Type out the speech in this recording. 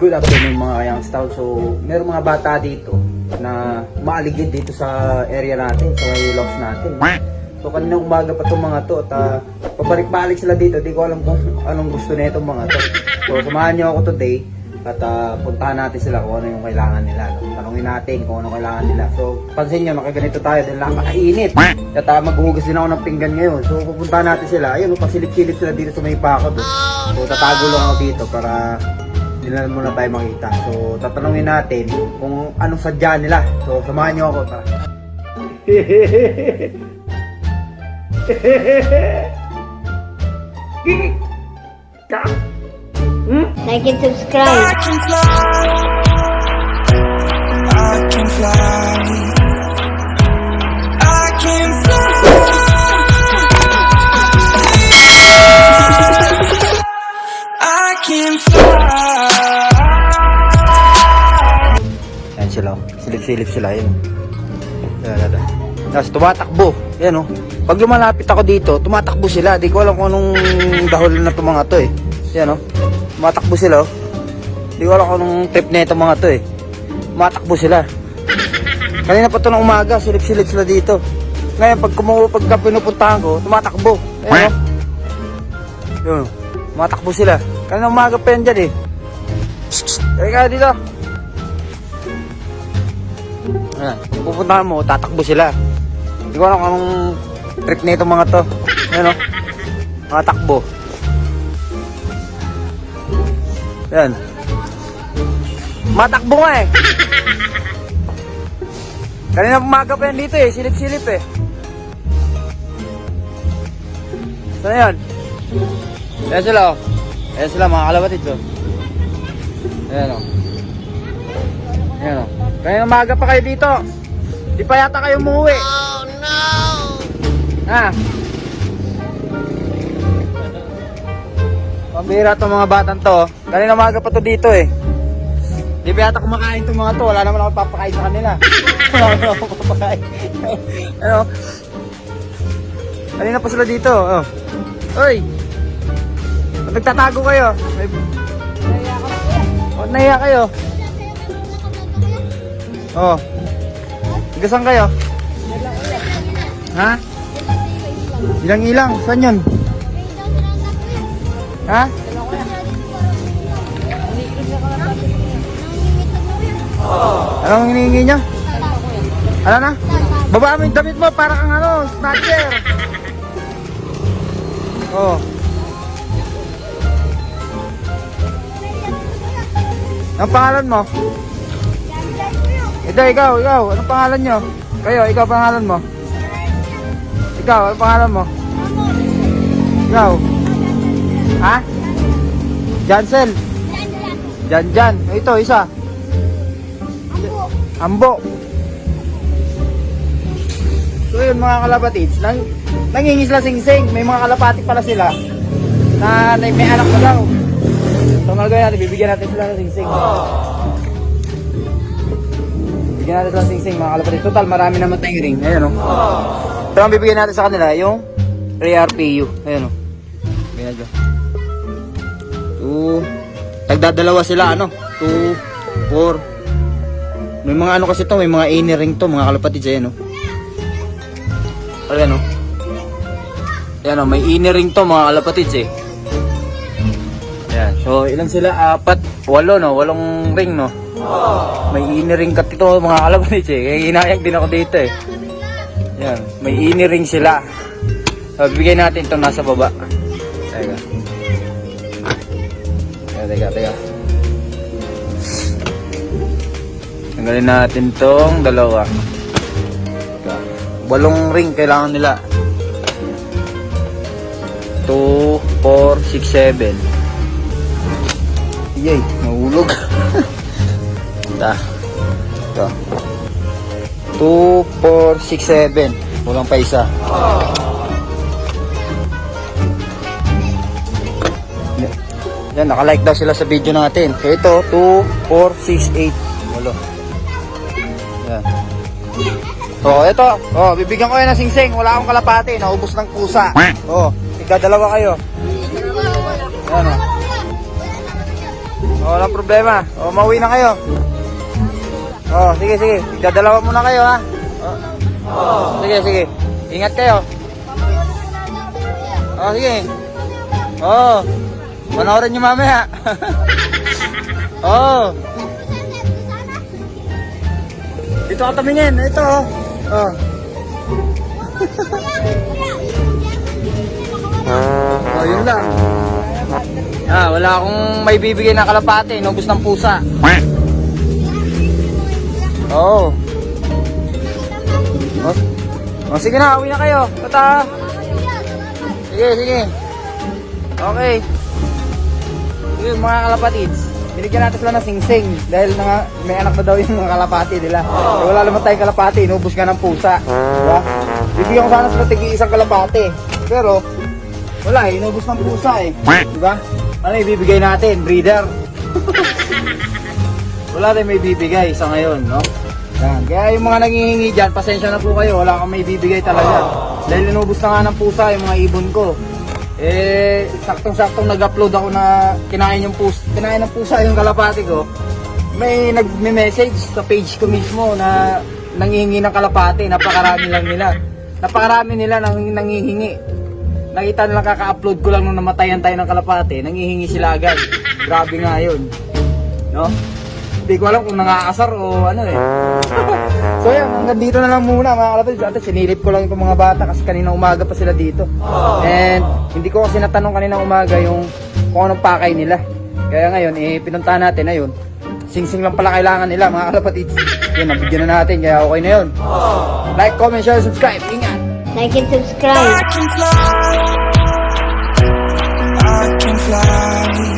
Good afternoon mga young stout. So, meron mga bata dito na maaligid dito sa area natin, sa loft natin. So, kanina umaga pa itong mga to at pabalik-balik sila dito. Di ko alam kung anong gusto na itong mga to. So, samahan niyo ako today at puntahan natin sila kung ano yung kailangan nila. No? Tanungin natin kung ano kailangan nila. So, pansin nyo, nakaganito tayo dahil napakainit. At maghuhugas din ako ng pinggan ngayon. So, pupuntahan natin sila. Ayun, pasilip-silip sila dito sa may pakod. So, tatago lang ako dito para hindi na muna tayo makita. So, tatanungin natin kung anong sadya nila. So, samahan nyo ako. Tara. Like and subscribe. I can fly. I can fly. I can fly. Ayan sila. Silip-silip sila. Ayan. Tapos tumatakbo. Ayan o. Pag lumalapit ako dito, tumatakbo sila. Di ko alam kung anong dahol na itong mga to eh. Ayan o. Tumatakbo sila o. Di ko alam kung anong trip na itong mga to eh. Tumatakbo sila. Kanina pa ito ng umaga, silip-silip sila dito. Ngayon, pagka pinupuntahan ko, tumatakbo. Ayan o. Yun. Tumatakbo sila. Kanina umaga pa yan dyan eh. Kaya ka dito. Ayan. Kung pupuntahan mo, tatakbo sila. Di ko alam kung anong trip na itong mga to. Ayan o. Mga takbo. Ayan. Matakbo nga eh. Kanina umaga pa yan dito eh. Silip-silip eh. Saan yan? Ayan sila o. Ayan sila mga kalabatid o. Ayan o. Ayan o. Kanina umaga pa kayo dito. Di pa yata kayo umuwi. Oh no! Ha? Pambira itong mga batang to. Kanina umaga pa to dito eh. Di ba yata kumakain itong mga to? Wala naman ako papakain sa kanila. Wala naman ako papakain. Ano? Kanina pa sila dito. Oh. Oy! Nagtatago kayo. Nahiya kayo. Oh. Gasan kayo? Ha? Ilang-ilang? Saan yun? Ha? Anong hinihingi niya? Ano na? Baba mo yung damit mo para kang ano, snatcher. Oh. Anong pangalan mo? Ikaw. Anong pangalan nyo? Kayo, ikaw pangalan mo? Ikaw, anong pangalan mo? Ikaw? Ha? Jansel? Jan. Ito, isa. Ambo. So yun mga kalapatids, nangingi sila sing-sing. May mga kalapati pala sila na may anak na daw. So magagawin natin, bibigyan natin sila ng sing-sing. Bibigyan natin sila ng sing-sing mga kalapatids. Total, marami naman tayong ring. Ayan o. So ang bibigyan natin sa kanila, yung RPU. Ayan o. Bibigyan natin. Tagdadalawa sila, ano? 2, 4. May mga ano kasi to, may mga inner ring to, mga kalapatids. Ayan o. Ayan o. Ayan o, may inner ring to, mga kalapatids eh. Ayan. So, ilan sila? 4, 8 no? 8 ring no? May inner ring kat ito, mga kalapatids eh. Kaya hinayag din ako dito eh. Ayan. May inner ring sila. So, bigyan natin ito nasa baba. Teka. Tanggalin natin tong dalawa. 8 ring kailangan nila. 2, 4, 6, 7. Yay, nahulog. Ito. 2, 4, 6, 7. Kulang pa isa. Yan, nakalike daw sila sa video natin. So ito, 2, 4, 6, 8. Walo. Yan. So ito, bibigyan ko yan ng sing-sing. Wala akong kalapati, naubos ng pusa. Ikadalawa kayo. Yan o. Walang problema. Mauwi na kayo. Sige. Dadalawa muna kayo, ha? Sige. Ingat kayo. Sige. Panoorin nyo mamaya. Dito ka tumingin. Ito, yun lang. Wala akong may bibigay na kalapate. Inubos ng pusa. Sige na, uwi na kayo. Tata. Sige. Okay. Sige mga kalapatids. Binigyan natin sila ng sing-sing. Dahil may anak na daw yung mga kalapati nila. Wala naman tayong kalapati. Inubos ka ng pusa. Diba? Bibigyan ko sana sila tig-isang kalapati. Pero, wala inubos ng pusa Diba? Ano ibibigay natin? Breeder. Wala tayong may bibigay sa ngayon, no? Yan. Kaya yung mga nanghihingi dyan, pasensya na po kayo, wala kang may bibigay talaga. Dahil inubos na nga ng pusa yung mga ibon ko. Saktong-saktong nag-upload ako na kinain ng pusa yung kalapati ko. May nag-message sa page ko mismo na nanghihingi ng kalapati, napakarami nila nang nanghihingi. Nakita nilang kaka-upload ko lang nung namatayan tayo ng kalapati, nanghihingi sila agad. Grabe nga yun. No? Hindi ko alam kung nangaasar o ano So yan, hanggang dito na lang muna mga kalapatids. At sinilip ko lang itong mga bata kasi kanina umaga pa sila dito. And hindi ko kasi natanong kanina umaga yung kung anong pakay nila. Kaya ngayon, pinuntahan natin na yun. Sing-sing lang pala kailangan nila mga kalapatids. Yun, nabigyan na natin kaya okay na yun. Like, comment, share, subscribe. Ingat! Like and subscribe. I can fly.